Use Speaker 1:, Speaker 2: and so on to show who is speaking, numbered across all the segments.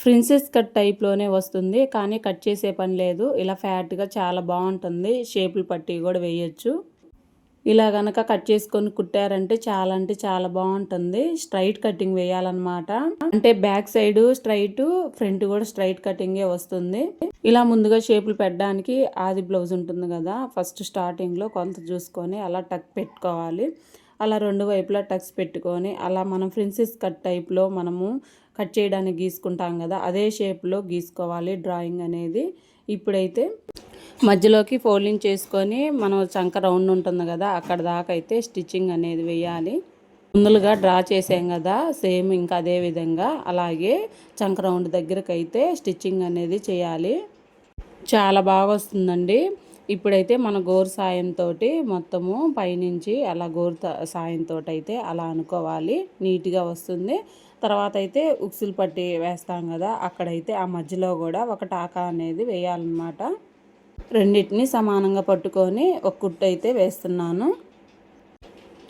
Speaker 1: Princess cut టైప్‌లోనే వస్తుంది. కానీ cut చేసే పని లేదు. ఇలా ఫ్యాట్‌గా చాలా బావుంటుంది. షేపులు పట్టి కూడా వేయొచ్చు. ఇలా గనక కట్ చేసుకొని కుట్టారంటే అంటే చాలా బావుంటుంది. స్ట్రైట్ కటింగ్ వేయాలన్నమాట. అంటే బ్యాక్ సైడ్ స్ట్రైట్, ఫ్రంట్ కూడా స్ట్రైట్ కటింగే వస్తుంది. ఇలా ముందుగా షేపులు పెట్టడానికి ఆది బ్లౌజ్ ఉంటుంది కదా! ఫస్ట్ స్టార్టింగ్‌లో కొలత చూసుకొని అలా టక్ పెట్టుకోవాలి. అలా 2 వైపులా టక్స్ పెట్టుకొని అలా మనం ప్రిన్సెస్ కట్ టైప్‌లో మనము కట్ చేయడానికి గీసుకుంటాం కదా! అదే షేప్‌లో గీసుకోవాలి డ్రాయింగ్ అనేది. ఇప్పుడైతే మధ్యలోకి ఫోల్డింగ్ చేసుకొని మనం చంక రౌండ్ ఉంటుంది కదా! అక్కడ దాకా అయితే స్టిచ్చింగ్ అనేది వేయాలి. ముందులుగా డ్రా చేసాం కదా! సేమ్ ఇంకా అదే విధంగా అలాగే చంక రౌండ్ దగ్గరకైతే స్టిచ్చింగ్ అనేది చేయాలి. చాలా బాగా వస్తుందండి. ఇప్పుడైతే మన గోరు సాయంతో మొత్తము పైనుంచి అలా గోరు సాయంతో అయితే అలా అనుకోవాలి. నీట్‌గా వస్తుంది. తర్వాత అయితే ఉక్సులు పట్టి వేస్తాం కదా! అక్కడైతే ఆ మధ్యలో కూడా ఒక టాకా అనేది వేయాలన్నమాట. రెండిటిని సమానంగా పట్టుకొని ఒక కుట్టు అయితే వేస్తున్నాను.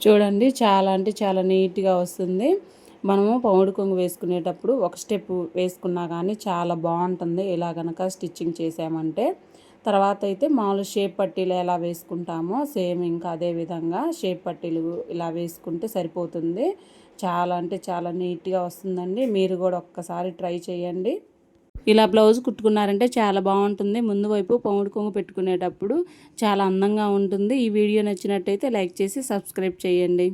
Speaker 1: చూడండి చాలా అంటే చాలా నీట్‌గా వస్తుంది. మనము పౌడు కొంగు వేసుకునేటప్పుడు ఒక స్టెప్ వేసుకున్నా కానీ చాలా బాగుంటుంది. ఇలా గనక స్టిచ్చింగ్ చేసామంటే తర్వాత అయితే మామూలు షేప్ పట్టీలు ఎలా వేసుకుంటామో సేమ్ ఇంకా అదే విధంగా షేప్ పట్టీలు ఇలా వేసుకుంటే సరిపోతుంది. చాలా అంటే చాలా నీట్‌గా వస్తుందండి. మీరు కూడా ఒక్కసారి ట్రై చేయండి. ఇలా బ్లౌజ్ కుట్టుకున్నారంటే చాలా బాగుంటుంది. ముందు వైపు పౌడు కొంగు పెట్టుకునేటప్పుడు చాలా అందంగా ఉంటుంది. ఈ వీడియో నచ్చినట్టయితే లైక్ చేసి సబ్స్క్రైబ్ చేయండి.